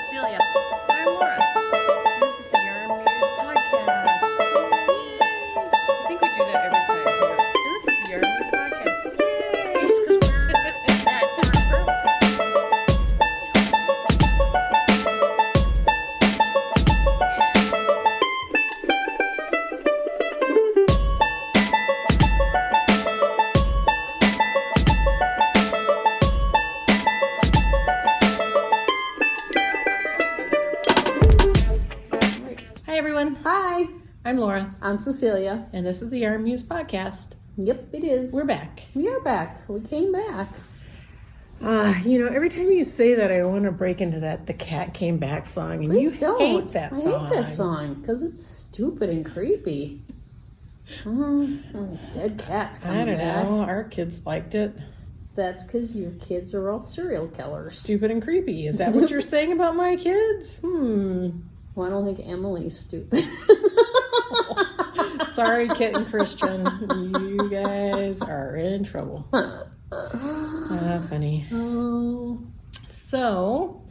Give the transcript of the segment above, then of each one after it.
Cecilia. I'm Laura. This is the Yarn Mews podcast. Yay! I think we do that every time. We go, and this is the Yarn Mews podcast. Yay! It's because we're that sort of girl. Hi everyone. Hi, I'm Laura, I'm Cecilia. and this is the Yarn Mews podcast. Yep, it is. We're back. We are back. We came back. Every time you say that, I want to break into that "The Cat Came Back" song, and Please you don't. hate that song. I hate that song because it's stupid and creepy. Dead cats I coming don't back. know. Our kids liked it. That's because your kids are all serial killers. Stupid and creepy. Is that what you're saying about my kids? Well, I don't think Emily's stupid. Sorry, Kit and Christian. You guys are in trouble. Funny. Oh, So,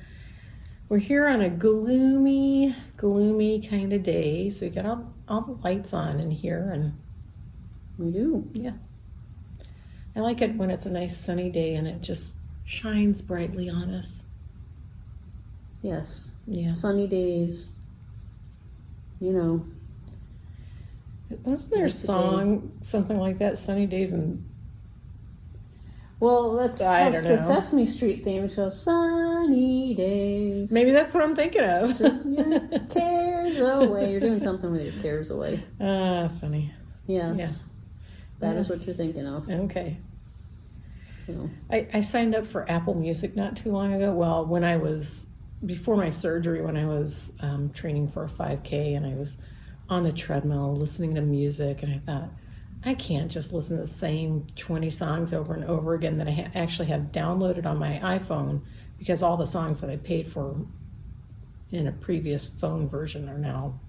we're here on a gloomy kind of day. So, we got all the lights on in here. And we do. yeah. I like it when it's a nice sunny day and it just shines brightly on us. Yes. Yeah. Sunny days. You know. Wasn't there a song, something like that? Sunny days and... Well, that's I don't the know. Sesame Street theme. It goes, sunny days. Maybe that's what I'm thinking of. Your cares away. You're doing something with your cares away. Funny. Yes. That is what you're thinking of. Okay. You know. I signed up for Apple Music not too long ago. Well, before my surgery, when I was training for a 5K, and I was on the treadmill listening to music, and I thought, I can't just listen to the same 20 songs over and over again that I actually have downloaded on my iPhone, because all the songs that I paid for in a previous phone version are now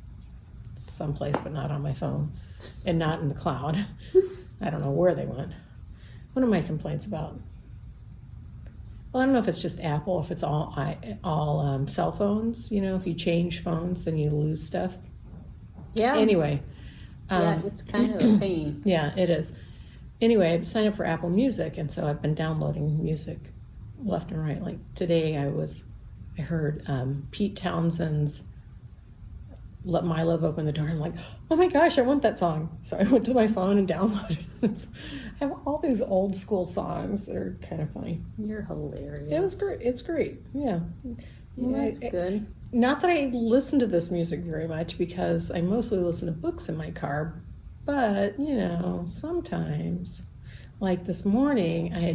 someplace but not on my phone and not in the cloud. I don't know where they went. What are my complaints about? Well, I don't know if it's just Apple, if it's all cell phones. You know, if you change phones, then you lose stuff. Yeah. Anyway. Yeah, it's kind of a pain. Yeah, it is. Anyway, I signed up for Apple Music, and so I've been downloading music left and right. Like today, I heard Pete Townsend's "Let My Love Open the Door." I'm like, oh my gosh, I want that song. So I went to my phone and downloaded it. I have all these old school songs. They're kind of funny. You're hilarious. It was great. It's great. Yeah. Well, that's good. Not that I listen to this music very much, because I mostly listen to books in my car, but, sometimes. Like this morning, I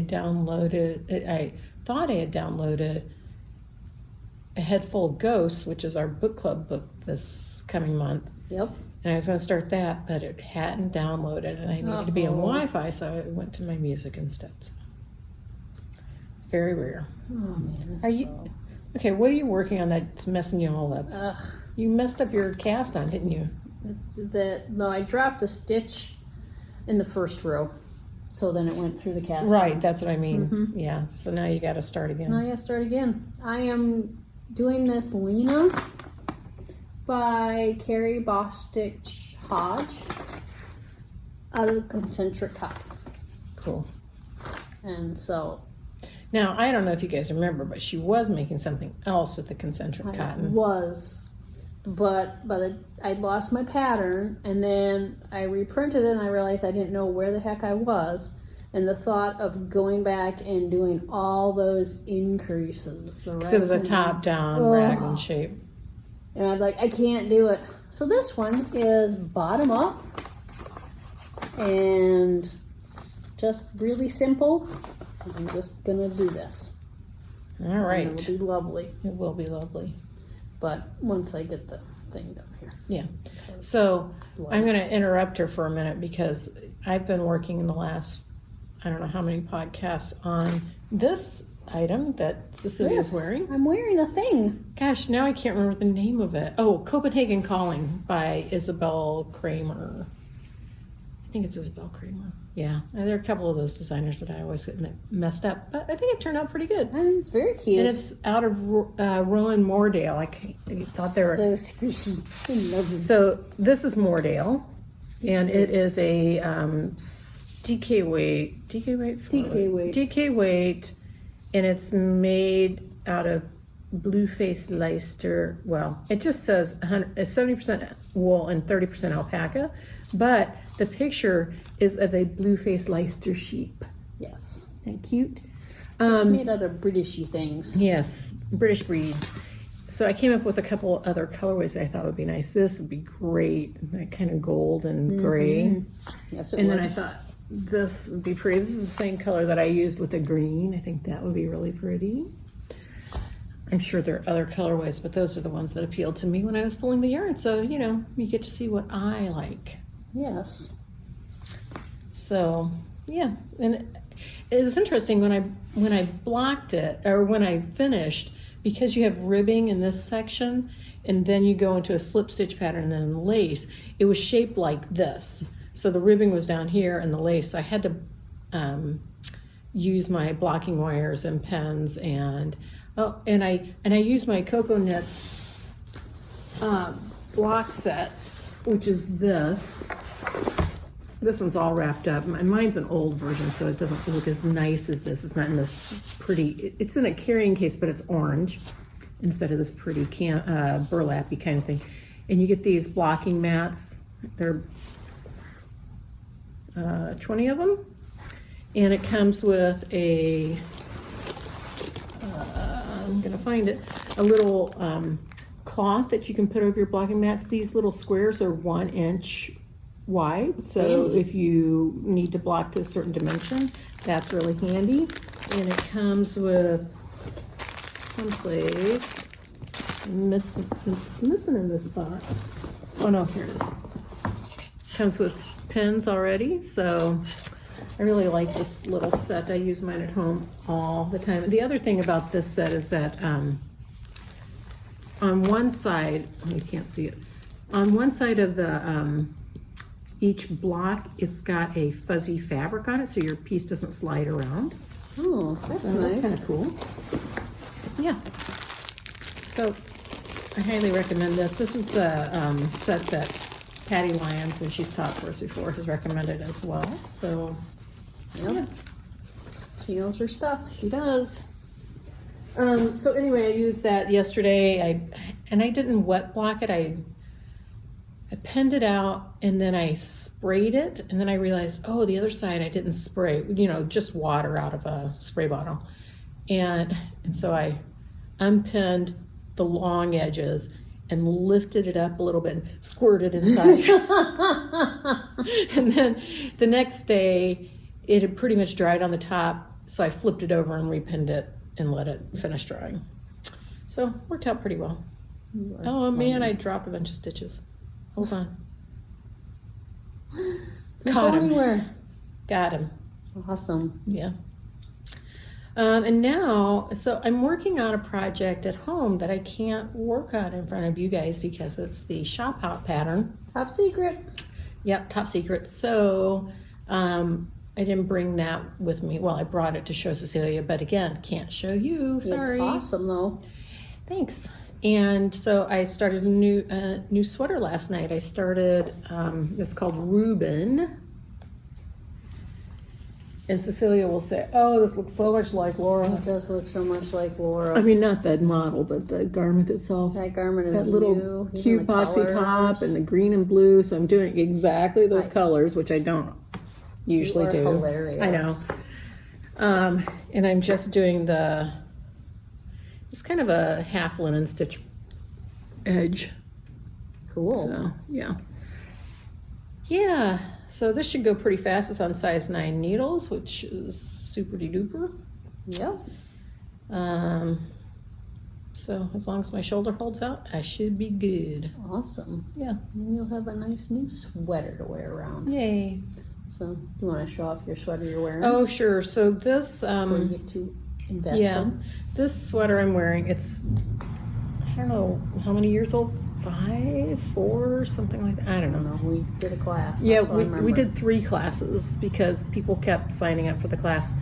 thought I had downloaded A Head Full of Ghosts, which is our book club book this coming month. Yep. And I was going to start that, but it hadn't downloaded, and I needed to be on Wi-Fi, so I went to my music instead. So it's very rare. Oh, man. This Are is you... all... Okay, what are you working on that's messing you all up? Ugh. You messed up your cast on, didn't you? No, I dropped a stitch in the first row. So then it went through the cast. Right, that's what I mean. Mm-hmm. Yeah, so now you got to start again. Now I gotta start again. I am doing this Lena by Carrie Bostich Hodge out of the concentric cotton. Cool. And so Now, I don't know if you guys remember, but she was making something else with the concentric I cotton. was, but I lost my pattern, and then I reprinted it, and I realized I didn't know where the heck I was, and the thought of going back and doing all those increases. Because it was a top-down raglan shape. And I'm like, I can't do it. So this one is bottom up, and it's just really simple. I'm just gonna do this. All right. And it'll be lovely. It will be lovely. But once I get the thing done here. Yeah. So I'm going to interrupt her for a minute, because I've been working in the last, I don't know how many podcasts on this item that Cecilia is wearing. I'm wearing a thing. Gosh, now I can't remember the name of it. Oh, Copenhagen Calling by Isabel Kramer. I think it's Isabel Kramer. Yeah, there are a couple of those designers that I always get messed up, but I think it turned out pretty good. I mean, it's very cute. And it's out of Rowan Moordale. I thought they were so squishy. I love them. So this is Moordale, and it is a DK weight, and it's made out of blue-faced Leicester. Well, it just says 70% wool and 30% alpaca, but the picture is of a blue-faced Leicester sheep. Yes. Isn't that cute? It's made out of Britishy things. Yes, British breeds. So I came up with a couple other colorways that I thought would be nice. This would be great, that kind of gold and gray. Yes, it And would. then I thought this would be pretty. This is the same color that I used with the green. I think that would be really pretty. I'm sure there are other colorways, but those are the ones that appealed to me when I was pulling the yarn. So, you know, you get to see what I like. Yes. So, yeah. And it was interesting when I blocked it, or when I finished, because you have ribbing in this section, and then you go into a slip stitch pattern and then lace, it was shaped like this. So the ribbing was down here and the lace. So I had to use my blocking wires and pens, and I used my Cocoa Knits block set, which is this. This one's all wrapped up. Mine's an old version, so it doesn't look as nice as this. It's not in this pretty, it's in a carrying case, but it's orange instead of this pretty burlappy kind of thing. And you get these blocking mats. They're 20 of them. And it comes with a, I'm gonna find it, a little cloth that you can put over your blocking mats. These little squares are 1 inch wide, so handy. if you need to block to a certain dimension, that's really handy. And it comes with someplace it's missing in this box. Oh no, here it is. Comes with pins already, so I really like this little set. I use mine at home all the time. The other thing about this set is that on one side, you can't see it, on one side of the each block, it's got a fuzzy fabric on it, so your piece doesn't slide around. Oh, that's So nice. that's kind of cool. Yeah. So I highly recommend this. This is the set that Patty Lyons, when she's taught for us before, has recommended as well. So Yep. yeah, She knows her stuff. she does. So anyway, I used that yesterday. I didn't wet block it. I penned it out, and then I sprayed it, and then I realized, oh, the other side I didn't spray, you know, just water out of a spray bottle. And so I unpinned the long edges and lifted it up a little bit and squirted inside. And then the next day, it had pretty much dried on the top, so I flipped it over and repinned it and let it finish drying. So worked out pretty well. Oh man, I dropped a bunch of stitches. Hold on. Caught him. Anywhere. Got him. Awesome. Yeah. And now, so I'm working on a project at home that I can't work on in front of you guys because it's the shop hop pattern. Top secret. Yep, top secret. So I didn't bring that with me. Well, I brought it to show Cecilia, but again, can't show you. Sorry. It's awesome though. Thanks. And so I started a new sweater last night. I started, it's called Reuben. And Cecilia will say, oh, this looks so much like Laura. It does look so much like Laura. I mean, not that model, but the garment itself. That garment is That little new. Even cute the boxy top colors. and the green and blue. So I'm doing exactly those colors, which I don't usually You are do. hilarious. I know. And I'm just doing it's kind of a half linen stitch edge. Cool. So, yeah. Yeah. So this should go pretty fast. It's on size 9 needles, which is super duper. Yep. So as long as my shoulder holds out, I should be good. Awesome. Yeah. And you'll have a nice new sweater to wear around. Yay. So, you want to show off your sweater you're wearing? Oh, sure. So this, Before you get too invested. yeah, this sweater I'm wearing, it's don't know how many years old, 5, 4, something like that. I don't know. We did a class. Yeah, That's what I we remember. did 3 classes because people kept signing up for the class.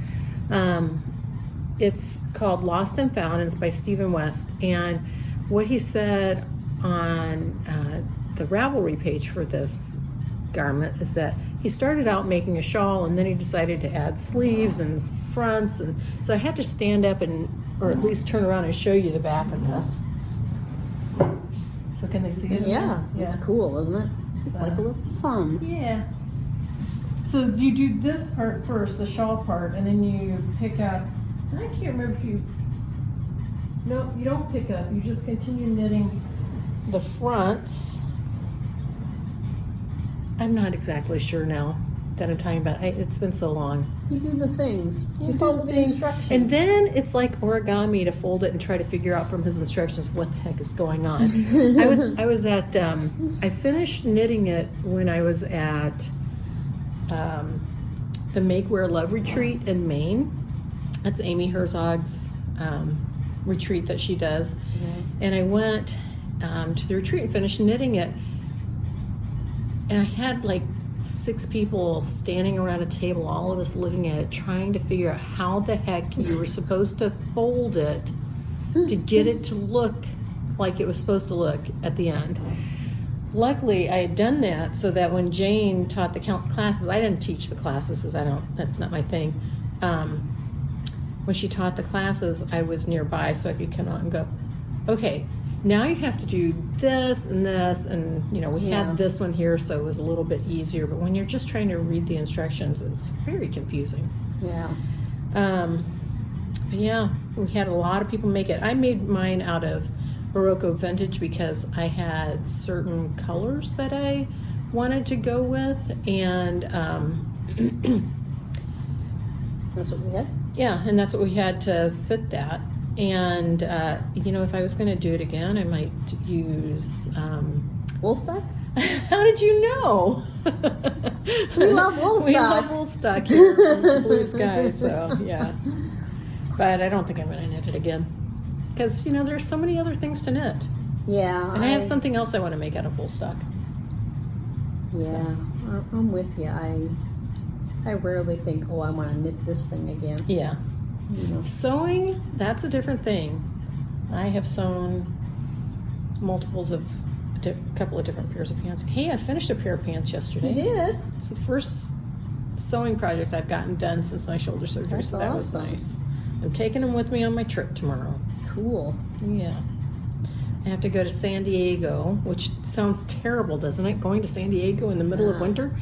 It's called Lost and Found, and it's by Stephen West. And what he said on the Ravelry page for this garment is that he started out making a shawl, and then he decided to add sleeves and fronts, and so I had to stand up or at least turn around and show you the back of this. So can they see it? Yeah, it's cool, isn't it? It's like a little sun. Yeah. So you do this part first, the shawl part, and then you pick up, and I can't remember if you, no, you don't pick up, you just continue knitting the fronts. I'm not exactly sure now that I'm talking about. It's been so long. You do the things. You do follow the the things. instructions. And then it's like origami to fold it and try to figure out from his instructions what the heck is going on. I was at I finished knitting it when I was at the Make Wear Love retreat in Maine. That's Amy Herzog's retreat that she does. And I went to the retreat and finished knitting it. And I had like 6 people standing around a table, all of us looking at it, trying to figure out how the heck you were supposed to fold it to get it to look like it was supposed to look at the end. Luckily, I had done that so that when Jane taught the classes, I didn't teach the classes because that's not my thing. When she taught the classes, I was nearby so I could come out and go, okay, now you have to do this and this, and we had this one here, so it was a little bit easier. But when you're just trying to read the instructions, it's very confusing. Yeah. But yeah, we had a lot of people make it. I made mine out of Morocco Vintage because I had certain colors that I wanted to go with, and That's what we had. yeah, and that's what we had to fit that. And if I was going to do it again, I might use Woolstock? How did you know? We love Woolstock. We love Woolstock here from Blue Sky, so yeah. But I don't think I'm going to knit it again because there's so many other things to knit, Yeah. and I have something else I want to make out of Woolstock. Yeah, I'm with you. I rarely think, I want to knit this thing again. Yeah. Sewing, that's a different thing. I have sewn multiples of a couple of different pairs of pants. Hey, I finished a pair of pants yesterday. You did? It's the first sewing project I've gotten done since my shoulder surgery, That's so that was awesome. nice. I'm taking them with me on my trip tomorrow. Cool. Yeah. I have to go to San Diego, which sounds terrible, doesn't it? Going to San Diego in the middle of winter.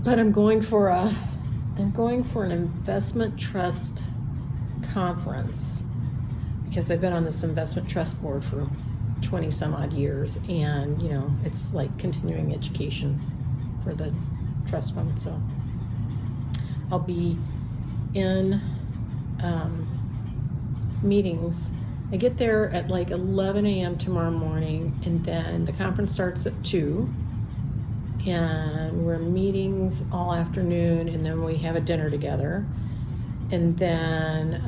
But I'm going for an investment trust conference because I've been on this investment trust board for 20 some odd years, and it's like continuing education for the trust fund. So I'll be in meetings. I get there at like 11 a.m. tomorrow morning, and then the conference starts at 2, and we're in meetings all afternoon, and then we have a dinner together. And then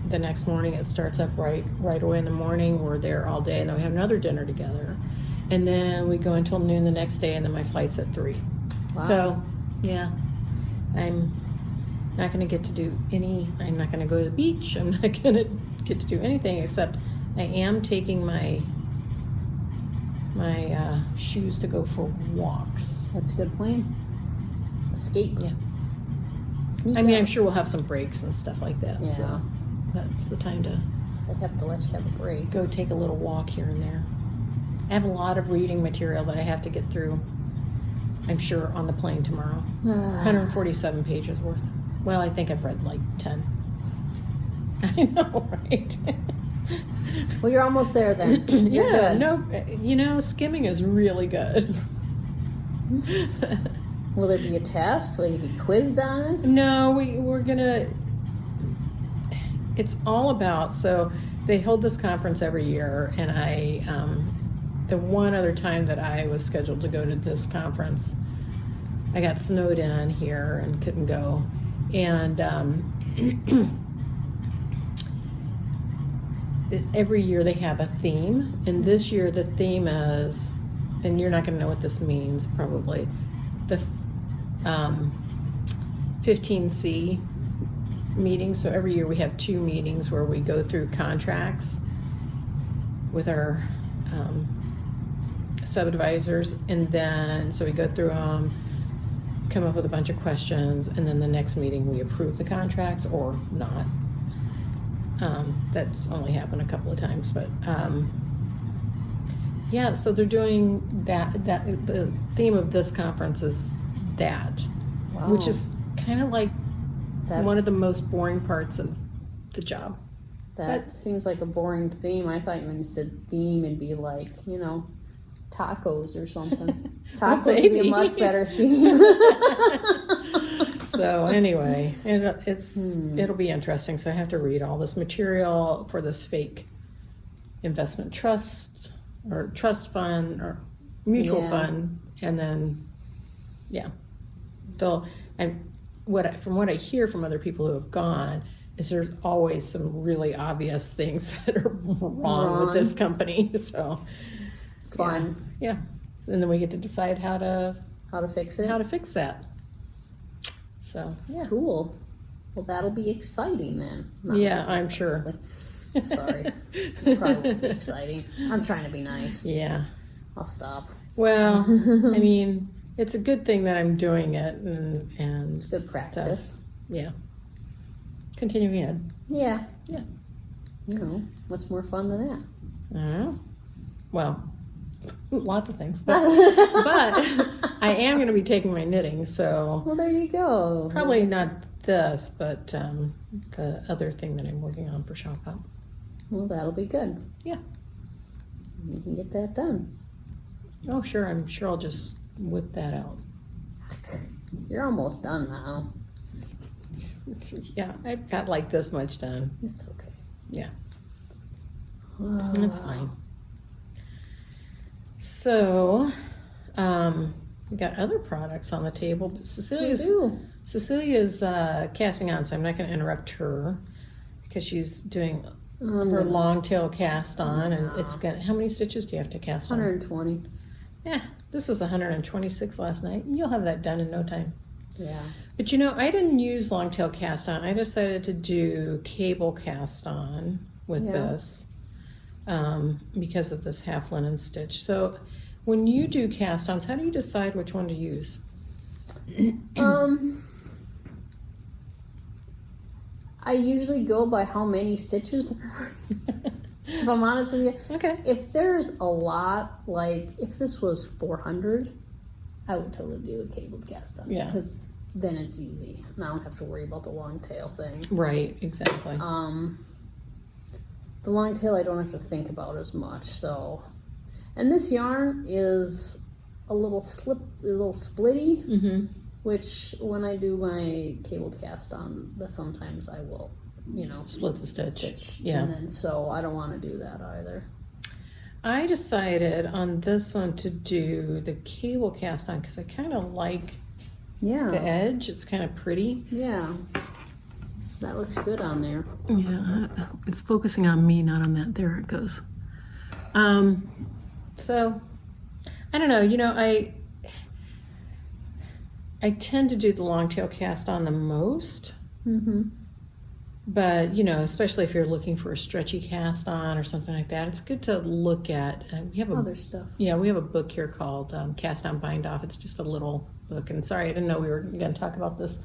the next morning it starts up right away in the morning. We're there all day, and then we have another dinner together. And then we go until noon the next day, and then my flight's at 3. Wow. So, yeah, I'm not going to get to do I'm not going to go to the beach. I'm not going to get to do anything except I am taking my shoes to go for walks. That's a good plan. Escape. Yeah. Sneak I mean, out. I'm sure we'll have some breaks and stuff like that. Yeah. So that's the time to They have to let you have a break. go take a little walk here and there. I have a lot of reading material that I have to get through, I'm sure, on the plane tomorrow. 147 pages worth. Well, I think I've read like 10. I know, right? Well, you're almost there then. You're Yeah, good. no, skimming is really good. Will there be a test? Will you be quizzed on it? No, we're gonna. It's all about. So they hold this conference every year, and the one other time that I was scheduled to go to this conference, I got snowed in here and couldn't go, and every year they have a theme, and this year the theme is, and you're not going to know what this means probably, the 15C meetings. So every year we have 2 meetings where we go through contracts with our sub-advisors, and then so we go through them, come up with a bunch of questions, and then the next meeting we approve the contracts or not. That's only happened a couple of times, but yeah, so they're doing that the theme of this conference is that, Wow. which is kind of like one of the most boring parts of the job. That seems like a boring theme. I thought when you said theme, it'd be like, tacos or something. Tacos would be a much better theme. So anyway, it'll be interesting. So I have to read all this material for this fake investment trust or trust fund or mutual fund, and then from what I hear from other people who have gone is there's always some really obvious things that are wrong with this company. So fun. Yeah. And then we get to decide how to fix it. How to fix that. So yeah. Cool. Well, that'll be exciting then. I'm sure. Sorry. It'll probably be exciting. I'm trying to be nice. Yeah. I'll stop. Well, I mean, it's a good thing that I'm doing it, and It's good practice. stuff. Yeah. Continuing ed. Yeah. Yeah. What's more fun than that? I don't know. Well, lots of things, but I am going to be taking my knitting, so Well, there you go. probably not this, but the other thing that I'm working on for Shop Up. Well, that'll be good. Yeah. You can get that done. Oh, sure. I'm sure I'll just whip that out. You're almost done now. Yeah, I've got like this much done. It's okay. Yeah, that's fine. So, we got other products on the table, but Cecilia's casting on, so I'm not going to interrupt her because she's doing her long tail cast on, and it's got, how many stitches do you have to cast on? 120. Yeah, this was 126 last night. You'll have that done in no time. Yeah. But I didn't use long tail cast on. I decided to do cable cast on with this because of this half linen stitch. So when you do cast ons, how do you decide which one to use? I usually go by how many stitches there are. If I'm honest with you. Okay. If there's a lot, like if this was 400, I would totally do a cabled cast on. Yeah. Because then it's easy. And I don't have to worry about the long tail thing. Right, exactly. The long tail I don't have to think about as much. So, and this yarn is a little splitty, which when I do my cabled cast on, that sometimes I will, split the stitch. Yeah. And then so I don't want to do that either. I decided on this one to do the cable cast on because I kind of like the edge. It's kind of pretty. Yeah. That looks good on there. Yeah, it's focusing on me, not on that. There it goes. So, I don't know. I tend to do the long tail cast on the most. But, especially if you're looking for a stretchy cast on or something like that, it's good to look at. We have other stuff. Yeah, we have a book here called Cast On Bind Off. It's just a little book. And sorry, I didn't know we were going to talk about this,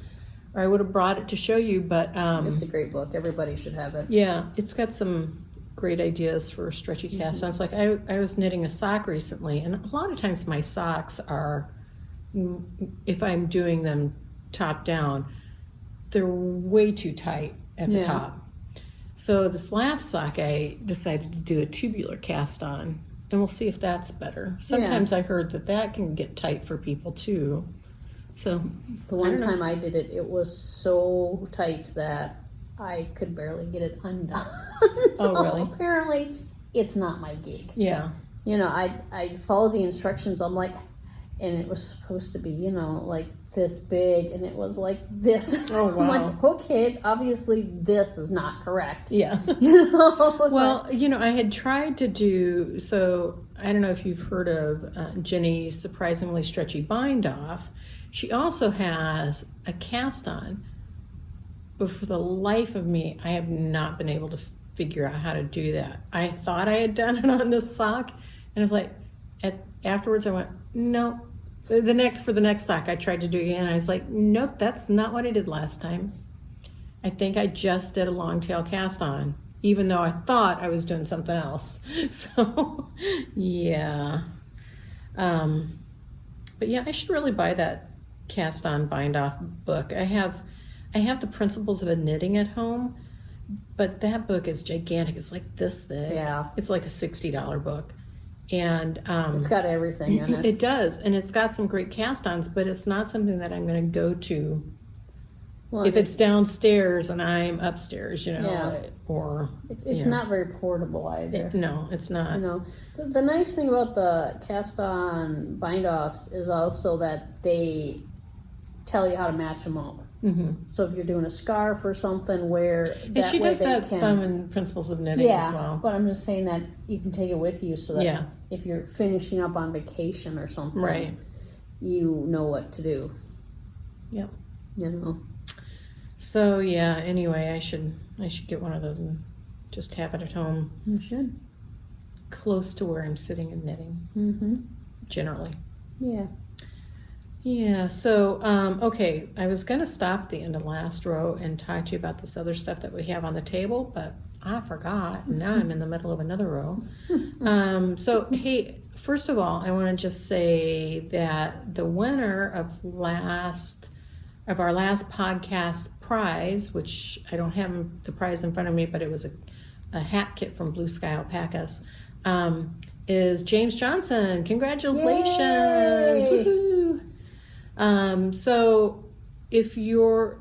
or I would have brought it to show you. But it's a great book. Everybody should have it. Yeah, it's got some great ideas for stretchy cast ons. Like I was knitting a sock recently, and a lot of times my socks are, if I'm doing them top down, they're way too tight at the top. So this last sock I decided to do a tubular cast on, and we'll see if that's better. Sometimes I heard that can get tight for people too. So the one time I did it, it was so tight that I could barely get it undone. So oh, really? Apparently it's not my gig. Yeah. I followed the instructions. I'm like, and it was supposed to be, you know, like this big, and it was like this. Oh, wow. I'm like, okay, obviously this is not correct. Yeah. You know? Well, you know, I had tried to do, so I don't know if you've heard of Jenny's Surprisingly Stretchy Bind Off. She also has a cast on, but for the life of me, I have not been able to figure out how to do that. I thought I had done it on this sock, and it's like, afterwards I went, no. For the next sock, I tried to do it again, and I was like, nope, that's not what I did last time. I think I just did a long tail cast on, even though I thought I was doing something else. So, yeah. But yeah, I should really buy that cast on bind off book. I have the Principles of Knitting at home, but that book is gigantic. It's like this thick. Yeah. It's like a $60 book. And it's got everything in it. It does, and it's got some great cast-ons, but it's not something that I'm going to go to if it's downstairs and I'm upstairs, you know, Yeah. or it's not very portable either. No, it's not. You know, the nice thing about the cast-on bind-offs is also that they tell you how to match them up. Mm-hmm. So if you're doing a scarf or something, where And she does that can, some in Principles of Knitting as well. But I'm just saying that you can take it with you, so that Yeah. if you're finishing up on vacation or something, Right. you know what to do. Yep. You know. So yeah. Anyway, I should get one of those and just have it at home, You should. close to where I'm sitting and knitting. Mm-hmm. Generally. Yeah. Yeah, so, okay, I was going to stop at the end of last row and talk to you about this other stuff that we have on the table, but I forgot. Now I'm in the middle of another row. So, hey, first of all, I want to just say that the winner of our last podcast prize, which I don't have the prize in front of me, but it was a hat kit from Blue Sky Alpacas, is James Johnson. Congratulations! Yay! Woohoo! So if you're,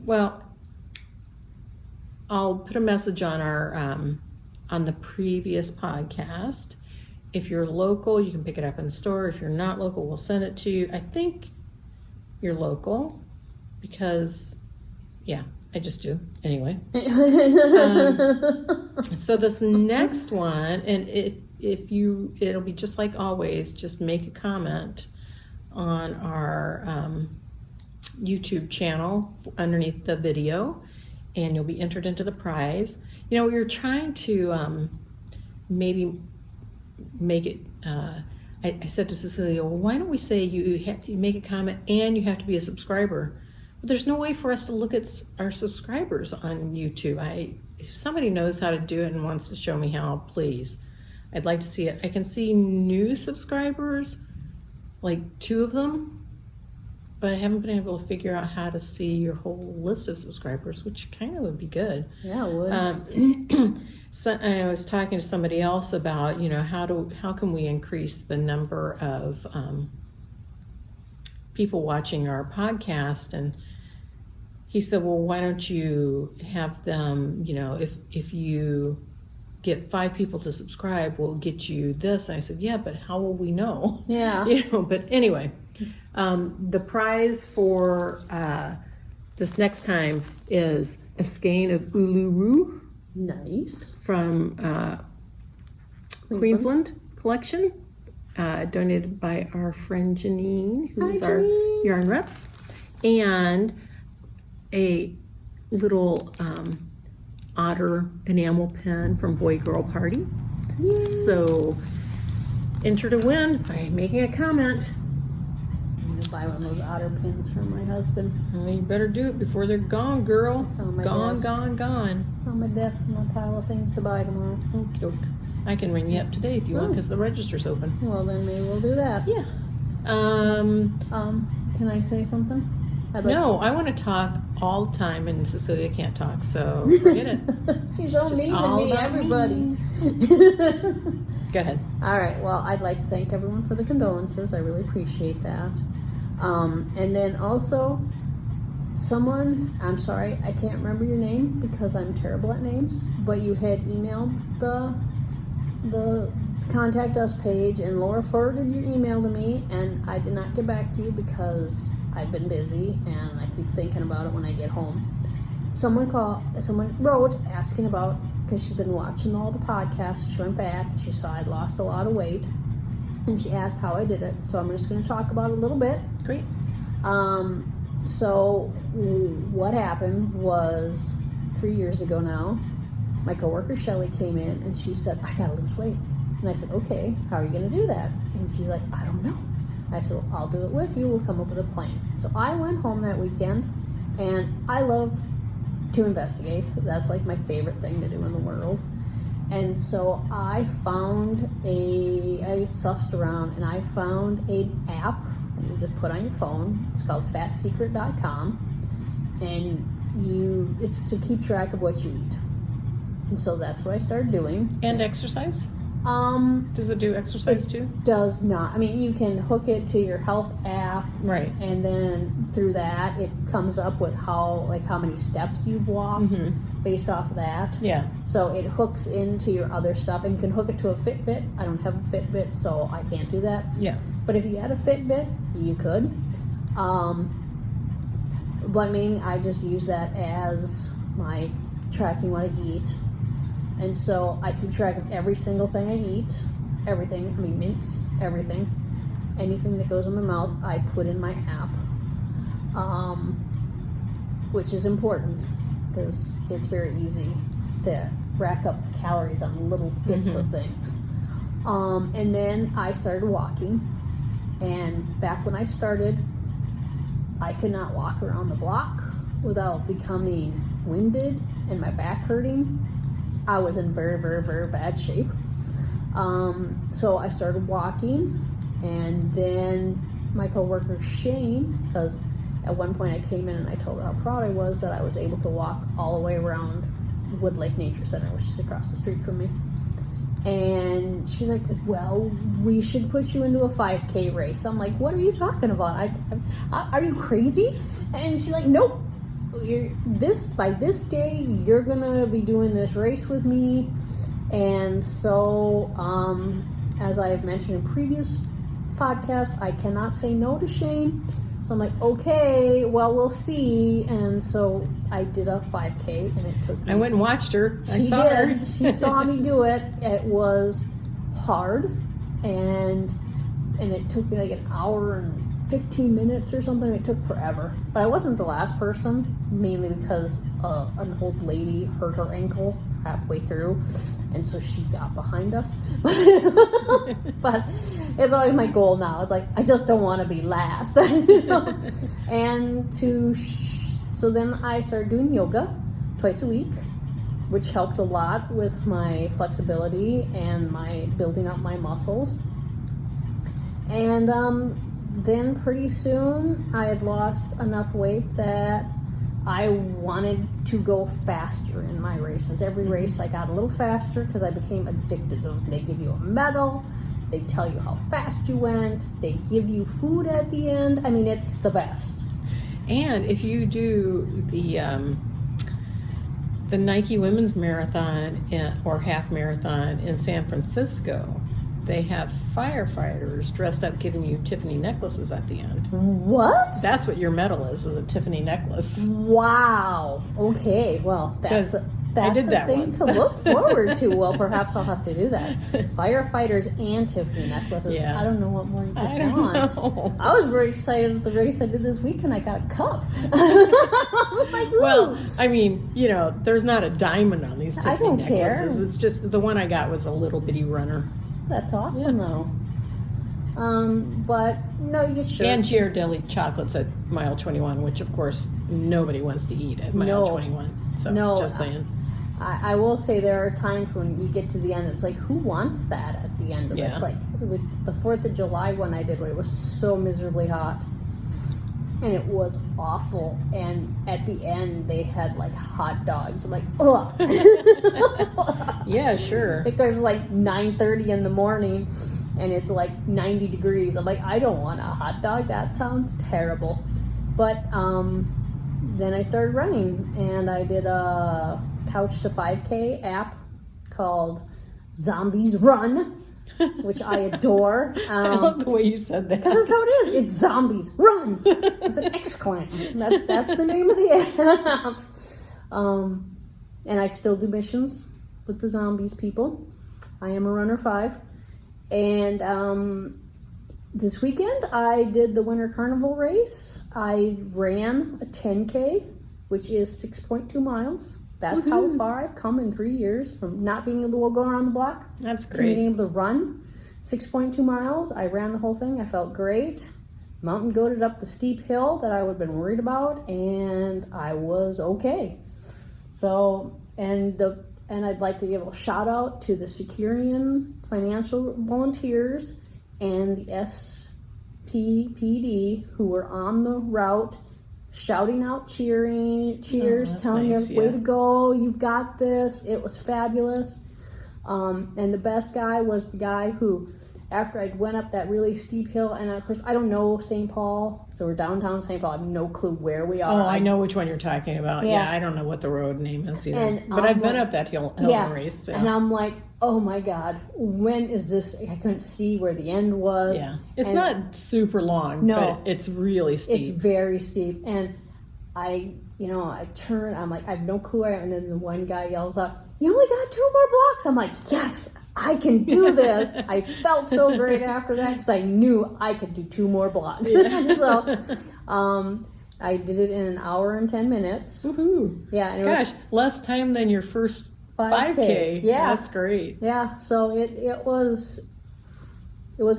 well, I'll put a message on our, on the previous podcast. If you're local, you can pick it up in the store. If you're not local, we'll send it to you. I think you're local because, yeah, I just do. Anyway. So this next one, and it'll be just like always, just make a comment on our YouTube channel underneath the video, and you'll be entered into the prize. You know, we were trying to maybe make it, I said to Cecilia, well, why don't we say you make a comment and you have to be a subscriber? But there's no way for us to look at our subscribers on YouTube. If somebody knows how to do it and wants to show me how, please. I'd like to see it. I can see new subscribers, like 2 of them, but I haven't been able to figure out how to see your whole list of subscribers, which kind of would be good. Yeah, it would. So I was talking to somebody else about, you know, how can we increase the number of people watching our podcast, and he said, well, why don't you have them, you know, if you get 5 people to subscribe, we'll get you this. And I said, yeah, but how will we know? Yeah. You know, but anyway, the prize for this next time is a skein of Uluru. Nice. From Queensland collection, donated by our friend Janine, who's our yarn rep, and a little otter enamel pen from boygirlparty. Yay. So enter to win by making a comment. I'm gonna buy one of those otter pins for my husband. Well, you better do it before they're gone, girl. It's on my Gone, desk. gone. It's on my desk in my pile of things to buy tomorrow. Okie doke. I can ring you up today if you want, because the register's open. Well, then maybe we'll do that. Yeah. Can I say something? No, I want to talk all the time, and Cecilia can't talk, so forget it. She's so Just mean to all me, about everybody. Go ahead. All right, well, I'd like to thank everyone for the condolences. I really appreciate that. And then also, someone, I'm sorry, I can't remember your name because I'm terrible at names, but you had emailed the the contact us page, and Laura forwarded your email to me, and I did not get back to you because I've been busy and I keep thinking about it when I get home. Someone wrote asking about, because she's been watching all the podcasts. She went back, she saw I'd lost a lot of weight, and she asked how I did it. So I'm just going to talk about it a little bit. Great. So what happened was 3 years ago now, my coworker Shelly came in and she said, I gotta lose weight. And I said, okay, how are you gonna do that? And she's like, I don't know. I said, well, I'll do it with you. We'll come up with a plan. So I went home that weekend, and I love to investigate. That's like my favorite thing to do in the world. And so I sussed around and I found an app that you just put on your phone. It's called fatsecret.com, and it's to keep track of what you eat. And so that's what I started doing. And exercise? Does it do exercise too? Does not. I mean, you can hook it to your health app, right? And then through that, it comes up with how many steps you've walked based off of that. Yeah. So it hooks into your other stuff, and you can hook it to a Fitbit. I don't have a Fitbit, so I can't do that. Yeah. But if you had a Fitbit, you could. But mainly, I just use that as my tracking what I eat. And so I keep track of every single thing I eat, everything, I mean mints, everything, anything that goes in my mouth, I put in my app, which is important because it's very easy to rack up calories on little bits of things. And then I started walking, and back when I started, I could not walk around the block without becoming winded and my back hurting. I was in very, very, very bad shape. So I started walking, and then my coworker Shane, because at one point I came in and I told her how proud I was that I was able to walk all the way around Wood Lake Nature Center, which is across the street from me. And she's like, well, we should put you into a 5K race. I'm like, what are you talking about? Are you crazy? And she's like, nope. By this day, you're gonna be doing this race with me. And so, as I have mentioned in previous podcasts, I cannot say no to Shane. So I'm like, okay, well, we'll see. And so I did a 5K, and it took me... I went and watched her. She did. She saw me do it. It was hard, and it took me like an hour and 15 minutes or something. It took forever. But I wasn't the last person, mainly because an old lady hurt her ankle halfway through, and so she got behind us. But it's always my goal now. It's like, I just don't want to be last. You know? And so then I started doing yoga twice a week, which helped a lot with my flexibility and my building up my muscles. And then pretty soon I had lost enough weight that I wanted to go faster in my races. Every race I got a little faster because I became addicted to them. They give you a medal. They tell you how fast you went. They give you food at the end. I mean, it's the best. And if you do the Nike Women's Marathon or half marathon in San Francisco, they have firefighters dressed up giving you Tiffany necklaces at the end. What? That's what your medal is a Tiffany necklace. Wow. Okay. Well, that's a thing once. to look forward to. Well, perhaps I'll have to do that. Firefighters and Tiffany necklaces. Yeah. I don't know what more you could I don't know. I was very excited at the race I did this weekend. I got a cup. I was like, ooh. Well, I mean, there's not a diamond on these Tiffany I don't necklaces. care. It's just the one I got was a little bitty runner. That's awesome, though. But no, you should. And Ghirardelli chocolates at mile 21, which of course nobody wants to eat at mile 21. So just saying. I will say there are times when you get to the end, it's like, who wants that at the end of this? Like with the 4th of July one I did, where it was so miserably hot. And it was awful. And at the end, they had like hot dogs. I'm like, ugh. Yeah, sure. Like there's like 9:30 in the morning, and it's like 90 degrees. I'm like, I don't want a hot dog. That sounds terrible. But then I started running, and I did a Couch to 5K app called Zombies Run, which I adore. I love the way you said that. Because that's how it is. It's Zombies Run with an exclamation. That's the name of the app. And I still do missions with the zombies people. I am a runner 5. And this weekend I did the Winter Carnival race. I ran a 10K, which is 6.2 miles. That's how far I've come in 3 years from not being able to go around the block. That's to great. being able to run 6.2 miles. I ran the whole thing. I felt great. Mountain goated up the steep hill that I would have been worried about, and I was okay. So, and I'd like to give a shout out to the Securian financial volunteers and the SPPD who were on the route shouting out cheers, telling nice, you, way yeah. to go, you've got this. It was fabulous. And the best guy was the guy who, after I went up that really steep hill, and of course I don't know St. Paul, so we're downtown St. Paul. I have no clue where we are. Oh, I know which one you're talking about. Yeah. Yeah, I don't know what the road name is either. And but I'm I've been like- up that hill Yeah, race. Yeah. and I'm like, oh my God, when is this? I couldn't see where the end was. Yeah, it's And not super long, No. but it's really It's steep. very steep, and I turn. I'm like, I have no clue where I am, and then the one guy yells out, "You only got 2 more blocks." I'm like, yes, I can do this. I felt so great after that because I knew I could do 2 more blocks. So, I did it in an hour and 10 minutes. Woohoo! Yeah, and it Gosh, less time than your first 5K. Yeah. That's great. Yeah, so it was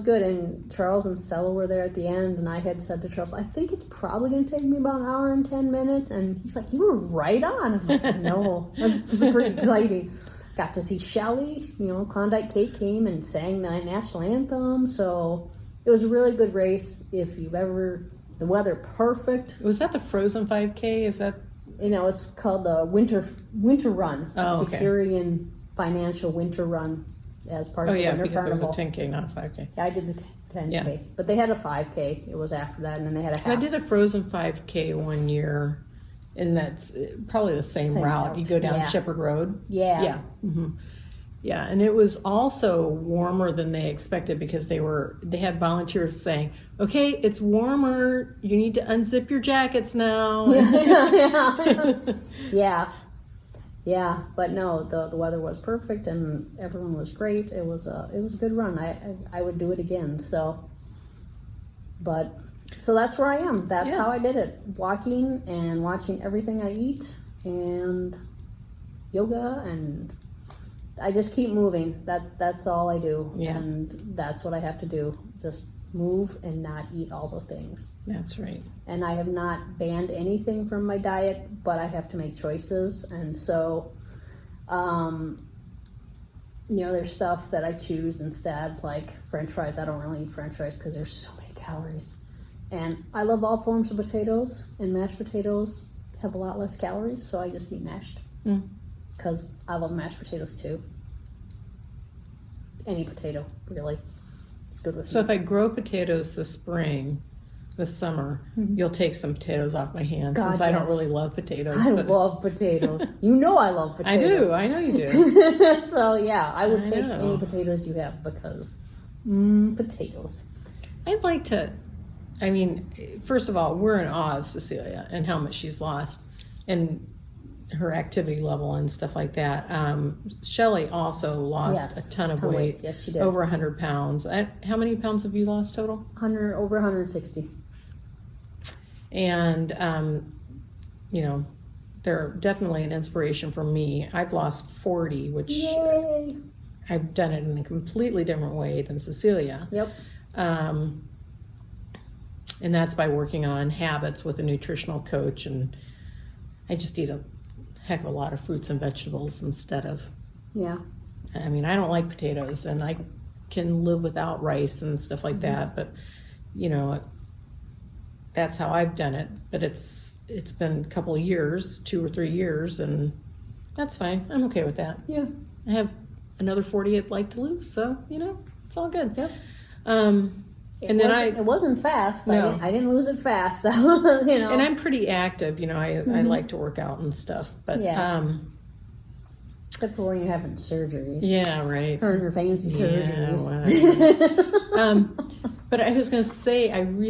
good, and Charles and Stella were there at the end, and I had said to Charles, I think it's probably going to take me about an hour and 10 minutes, and he's like, you were right on. I'm like, I know. It was pretty exciting. Got to see Shelley, Klondike Kate came and sang the national anthem, so it was a really good race. If you've ever, the weather perfect. Was that the Frozen 5K? Is that? It's called the Winter Run, Oh, okay. Securian Financial Winter Run as part Oh of the yeah, Winter because Carnival. there was a 10K, not a 5K. Yeah, I did the 10K, Yeah. but they had a 5K. It was after that, and then they had a half. I did the Frozen 5K one year, and that's probably the same route. route. You go down Yeah. Shepherd Road. Yeah. Yeah. Yeah, and it was also warmer than they expected because they had volunteers saying, "Okay, it's warmer. You need to unzip your jackets now." Yeah, but no, the weather was perfect and everyone was great. It was a good run. I would do it again. So that's where I am. That's Yeah. how I did it. Walking and watching everything I eat and yoga, and I just keep moving. That's all I do. Yeah. And that's what I have to do. Just move and not eat all the things. That's right. And I have not banned anything from my diet, but I have to make choices. And so, there's stuff that I choose instead, like French fries. I don't really eat French fries because there's so many calories. And I love all forms of potatoes, and mashed potatoes have a lot less calories, so I just eat mashed. Because I love mashed potatoes too. Any potato, really. It's good with So me. if I grow potatoes this summer, you'll take some potatoes off my hands God, since I don't yes. really love potatoes. I but love potatoes. You know I love I potatoes. do. I know you do. So yeah, I would I take know. any potatoes you have because potatoes. I'd like to, first of all, we're in awe of Cecilia and how much she's lost and her activity level and stuff like that. Shelley also lost Yes, a ton of weight. Yes, she did. Over 100 pounds. How many pounds have you lost total? Over 160. And, they're definitely an inspiration for me. I've lost 40, which Yay! I've done it in a completely different way than Cecilia. Yep. And that's by working on habits with a nutritional coach. And I just eat a heck of a lot of fruits and vegetables instead of, Yeah. I don't like potatoes, and I can live without rice and stuff like that. But, that's how I've done it. But it's been a couple of years, 2 or 3 years, and that's fine. I'm okay with that. Yeah. I have another 40 I'd like to lose, so, it's all good. Yep. It wasn't fast. No. I didn't lose it fast. And I'm pretty active, I like to work out and stuff, but Yeah. Except for when you're having surgeries. Yeah, right. Or your fancy surgeries. Whatever. But I was going to say, and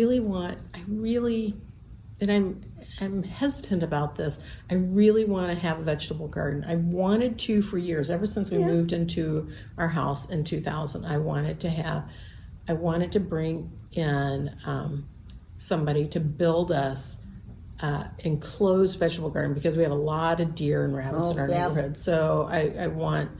I'm hesitant about this. I really want to have a vegetable garden. I wanted to for years, ever since we moved into our house in 2000. I wanted to bring in somebody to build us enclosed vegetable garden, because we have a lot of deer and rabbits in our neighborhood. So I want,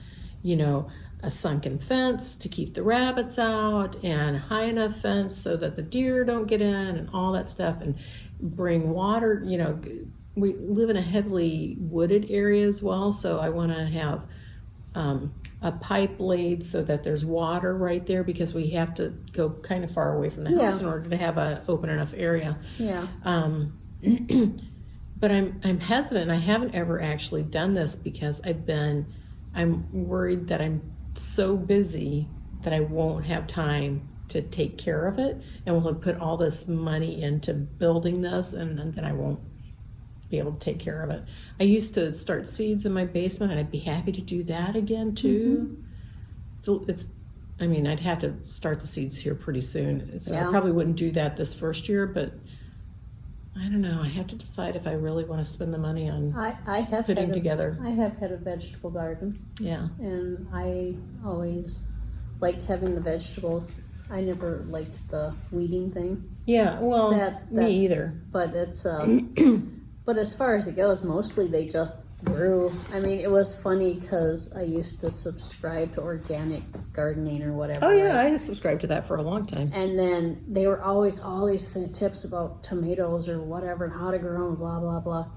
a sunken fence to keep the rabbits out, and a high enough fence so that the deer don't get in, and all that stuff, and bring water. We live in a heavily wooded area as well, so I want to have a pipe laid so that there's water right there, because we have to go kind of far away from the house in order to have an open enough area. Yeah. But I'm hesitant. I haven't ever actually done this because I'm worried that I'm so busy that I won't have time to take care of it, and we'll have put all this money into building this, and then I won't be able to take care of it. I used to start seeds in my basement, and I'd be happy to do that again too. I'd have to start the seeds here pretty soon. So I probably wouldn't do that this first year, but I don't know. I have to decide if I really want to spend the money on putting together. I have had a vegetable garden. Yeah. And I always liked having the vegetables. I never liked the weeding thing. Yeah, well, me either. But it's, but as far as it goes, mostly they just grew. It was funny because I used to subscribe to organic gardening or whatever. Oh yeah, I subscribed to that for a long time. And then they were always all these tips about tomatoes or whatever and how to grow them, blah blah blah.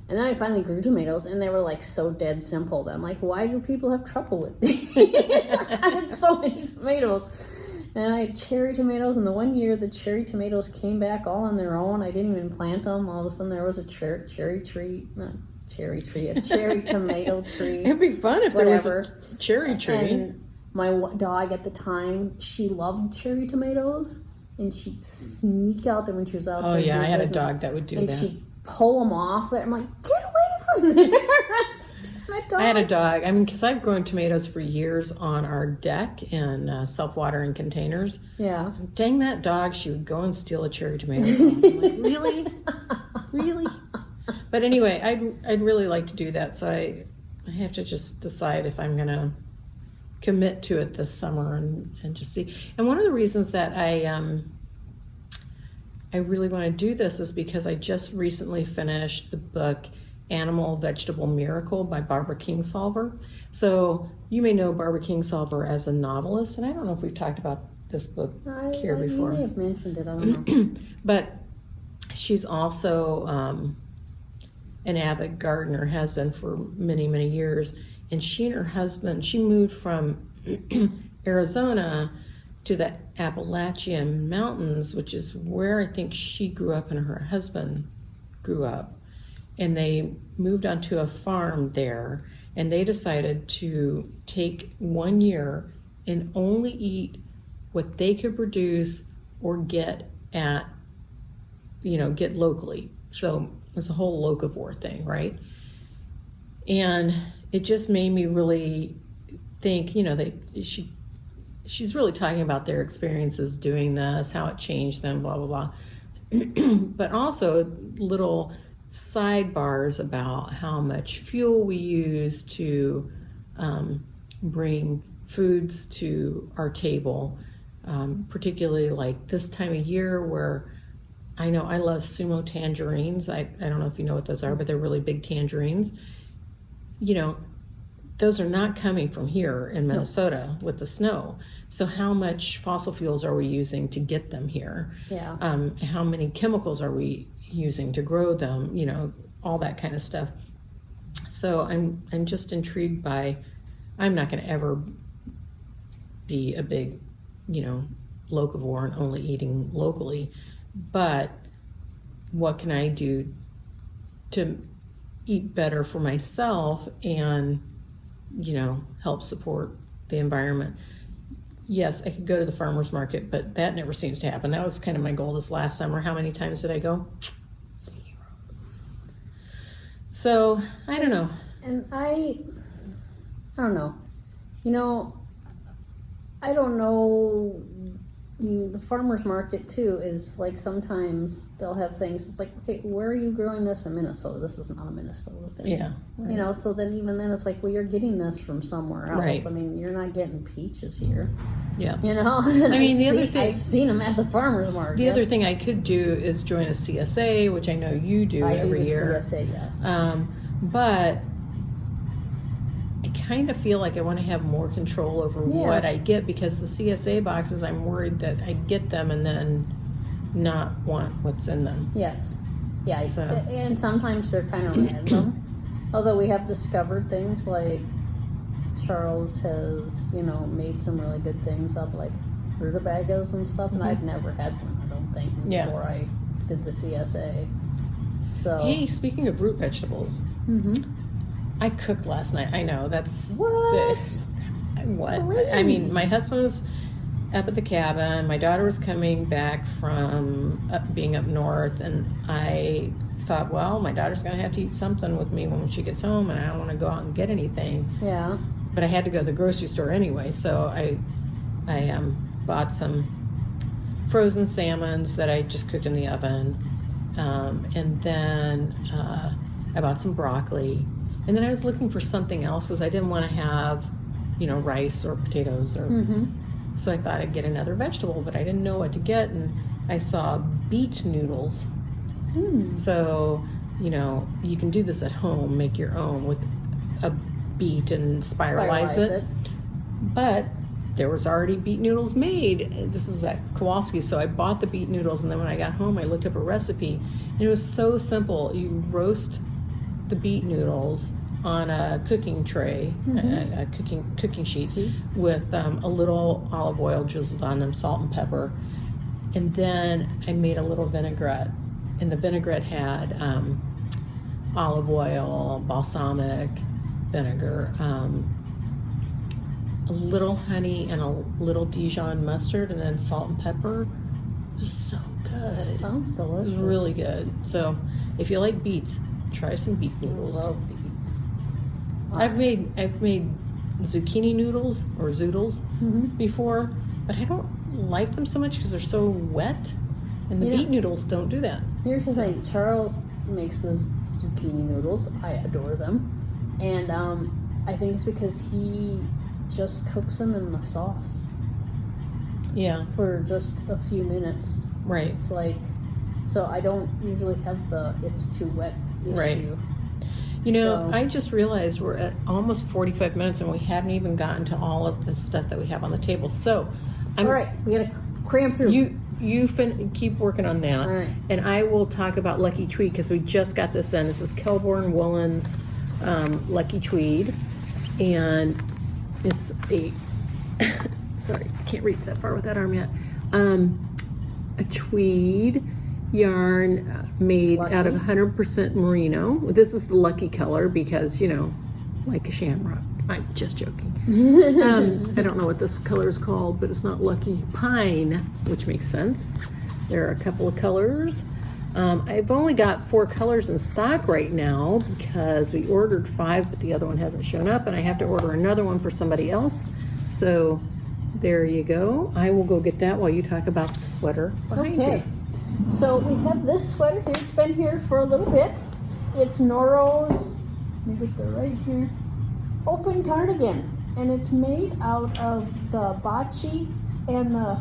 And then I finally grew tomatoes, and they were like so dead simple that I'm like, why do people have trouble with these? I had so many tomatoes. And I had cherry tomatoes, and the one year the cherry tomatoes came back all on their own. I didn't even plant them. All of a sudden there was a cherry tomato tree. It'd be fun if there was a cherry tree. And my dog at the time, she loved cherry tomatoes, and she'd sneak out there when she was out there. Oh yeah, I had a dog that would do that. And she'd pull them off there. I'm like, get away from there. I had a dog. Because I've grown tomatoes for years on our deck in self-watering containers. Yeah. Dang that dog, she would go and steal a cherry tomato. I'm like, really? Really? But anyway, I'd really like to do that. So I have to just decide if I'm going to commit to it this summer and just see. And one of the reasons that I really want to do this is because I just recently finished the book Animal Vegetable Miracle by Barbara Kingsolver. So you may know Barbara Kingsolver as a novelist, and I don't know if we've talked about this book here before. You may have mentioned it, I don't know. But she's also an avid gardener, has been for many, many years. And she and her husband, she moved from Arizona to the Appalachian Mountains, which is where I think she grew up and her husband grew up. And they moved onto a farm there, and they decided to take 1 year and only eat what they could produce or get get locally. So it's a whole locavore thing, right? And it just made me really think, she's really talking about their experiences doing this, how it changed them, blah, blah, blah. But also little sidebars about how much fuel we use to bring foods to our table, particularly like this time of year where I know I love sumo tangerines. I don't know if you know what those are, but they're really big tangerines. Those are not coming from here in Minnesota with the snow. So how much fossil fuels are we using to get them here? Yeah. How many chemicals are we using to grow them, all that kind of stuff. So I'm just intrigued by, I'm not going to ever be a big, locavore and only eating locally, but what can I do to eat better for myself and, help support the environment? Yes, I could go to the farmer's market, but that never seems to happen. That was kind of my goal this last summer. How many times did I go? 0. So I don't know. And I I don't know. You know, I don't know. The farmer's market too is like sometimes they'll have things. It's like, okay, where are you growing this in Minnesota? This is not a Minnesota thing. Yeah. Right. You know, so then even then it's like, well, you're getting this from somewhere else. Right. I mean, you're not getting peaches here. Yeah. You know, and I mean, the other thing, I've seen them at the farmer's market. The other thing I could do is join a CSA, which I know you do every year. CSA, yes. But I kind of feel like I want to have more control over what I get, because the CSA boxes, I'm worried that I get them and then not want what's in them. Yes. Yeah. So. And sometimes they're kind of random. Although we have discovered things like Charles has, you know, made some really good things up, like rutabagas and stuff, and I'd never had one, I don't think, before I did the CSA. So. Hey, speaking of root vegetables, I cooked last night. I know, that's... What? What? Crazy. I mean, my husband was up at the cabin. My daughter was coming back from being up north, and I thought, well, my daughter's going to have to eat something with me when she gets home, and I don't want to go out and get anything. Yeah. But I had to go to the grocery store anyway, so I bought some frozen salmons that I just cooked in the oven, and then I bought some broccoli, and then I was looking for something else because I didn't want to have, you know, rice or potatoes, or so I thought I'd get another vegetable, but I didn't know what to get, and I saw beet noodles. So, you know, you can do this at home, make your own with a beet and spiralize it. But there was already beet noodles made. This is at Kowalski's, so I bought the beet noodles, and then when I got home I looked up a recipe, and it was so simple. You roast the beet noodles on a cooking tray, a cooking sheet, with a little olive oil drizzled on them, salt and pepper, and then I made a little vinaigrette, and the vinaigrette had olive oil, balsamic vinegar, a little honey, and a little Dijon mustard, and then salt and pepper. It was so good. Sounds delicious. It was really good. So if you like beets, try some beet noodles. I love beets. I've made zucchini noodles or zoodles before, but I don't like them so much because they're so wet, and the beet noodles don't do that. Here's the thing: Charles makes those zucchini noodles. I adore them, and I think it's because he just cooks them in the sauce. Yeah. For just a few minutes. Right. It's like, so I don't usually have the it's too wet issue. Right. You know, I just realized we're at almost 45 minutes and we haven't even gotten to all of the stuff that we have on the table. So, all right, we gotta cram through. You keep working on that, all right. And I will talk about Lucky Tweed because we just got this in. This is Kelborn Woolen's Lucky Tweed, and it's a sorry, I can't reach that far with that arm yet. A tweed yarn made out of 100% merino. This is the lucky color because, you know, like a shamrock. I'm just joking. I don't know what this color is called, but it's not lucky pine, which makes sense. There are a couple of colors. I've only got 4 colors in stock right now because we ordered 5, but the other one hasn't shown up, and I have to order another one for somebody else. So there you go. I will go get that while you talk about the sweater behind you. So we have this sweater here. It's been here for a little bit. It's Noro's, let me get the right here, open cardigan. And it's made out of the bachi and the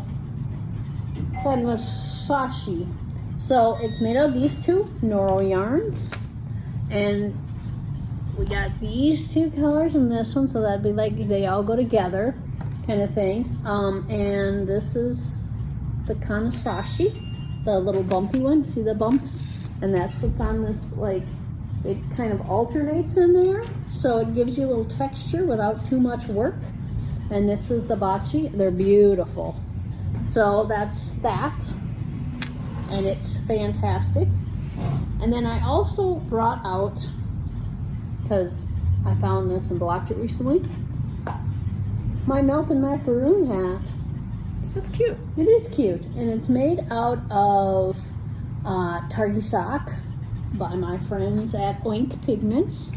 sashi. So it's made out of these 2 Noro yarns. And we got these 2 colors and this one, so that'd be like they all go together kind of thing. And this is the Kanasashi. The little bumpy one, see the bumps? And that's what's on this, like, it kind of alternates in there, so it gives you a little texture without too much work. And this is the bachi. They're beautiful. So that's that, and it's fantastic. And then I also brought out, because I found this and blocked it recently, my melt and macaroon hat. That's cute. It is cute, and it's made out of Targi sock by my friends at Oink Pigments.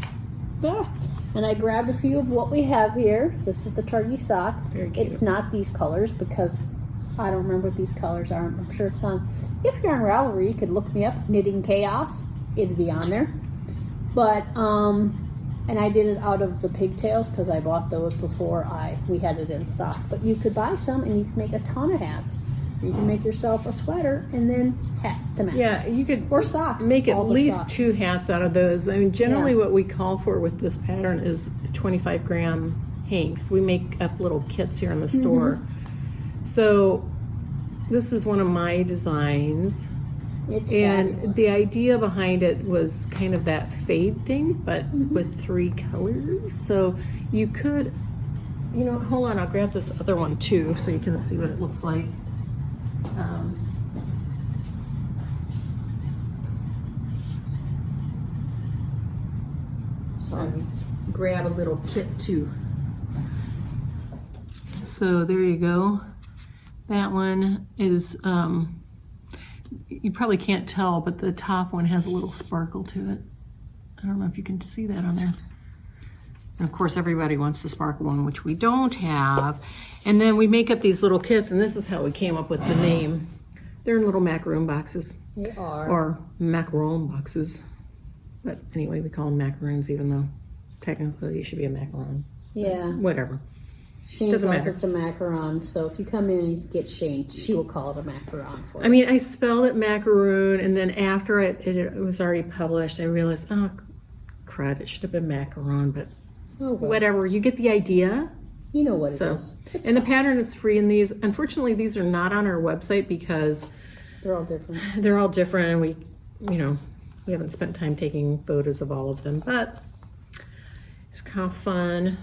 And I grabbed a few of what we have here. This is the turkey sock. Very cute. It's not these colors because I don't remember what these colors are. I'm sure it's on. If you're on Ravelry, you could look me up, Knitting Chaos. It'd be on there. But, and I did it out of the pigtails because I bought those before we had it in stock. But you could buy some and you can make a ton of hats. You can make yourself a sweater and then hats to match. Yeah, you could or socks. make at all the least socks. 2 hats out of those. I mean, generally Yeah. what we call for with this pattern is 25 gram hanks. We make up little kits here in the store. So this is one of my designs. It's And fabulous. the idea behind it was kind of that fade thing, but with 3 colors. So you could, you know, hold on, I'll grab this other one too so you can see what it looks like. Sorry, grab a little kit too. So there you go. That one is, you probably can't tell, but the top one has a little sparkle to it. I don't know if you can see that on there. And of course, everybody wants the sparkle one, which we don't have. And then we make up these little kits, and this is how we came up with the name. They're in little macaroon boxes. They are. Or macaron boxes. But anyway, we call them macaroons, even though technically they should be a macaron. Yeah. Whatever. Shane Doesn't calls matter. it a macaron, so if you come in and get Shane, she will call it a macaron for you. I mean, I spelled it macaroon, and then after it was already published, I realized, oh, crud, it should have been macaron, but Oh, well. whatever. You get the idea. You know what it So, is. It's and the pattern is free in these. Unfortunately, these are not on our website because They're all different. they're all different, and we, you know, we haven't spent time taking photos of all of them, but it's kind of fun.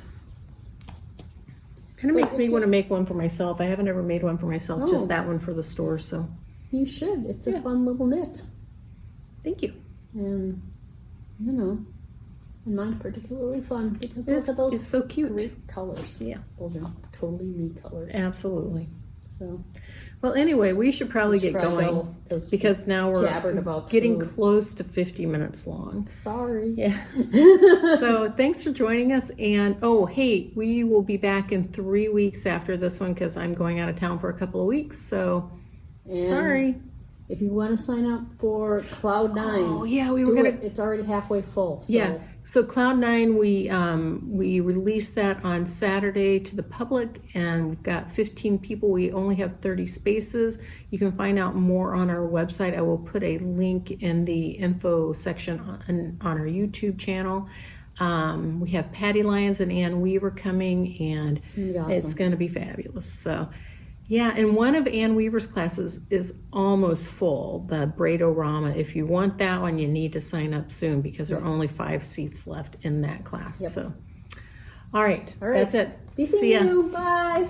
Kind of makes me want to make one for myself. I haven't ever made one for myself, Oh. just that one for the store, so You should. It's a Yeah. fun little knit. thank you. And, you know, and mine's particularly fun because It's, look at those it's so cute. great colors. Yeah. Those are totally me colors. Absolutely. So, Well, anyway, we should probably we should get probably going go, 'cause because now we're jabbered about getting food. close to 50 minutes long. sorry. Yeah. So thanks for joining us. And oh, hey, we will be back in 3 weeks after this one because I'm going out of town for a couple of weeks. So And sorry. if you want to sign up for Cloud9, Oh yeah, we were do gonna. it. It's already halfway full. So. Yeah. So Cloud9, we released that on Saturday to the public, and we've got 15 people. We only have 30 spaces. You can find out more on our website. I will put a link in the info section on our YouTube channel. We have Patty Lyons and Ann Weaver coming, and gonna be awesome. it's going to be fabulous. So. Yeah, and one of Ann Weaver's classes is almost full, the Braidorama. If you want that one, you need to sign up soon because there are only 5 seats left in that class. Yep. So, all right, All right. that's it. Be See seeing ya. you. Bye.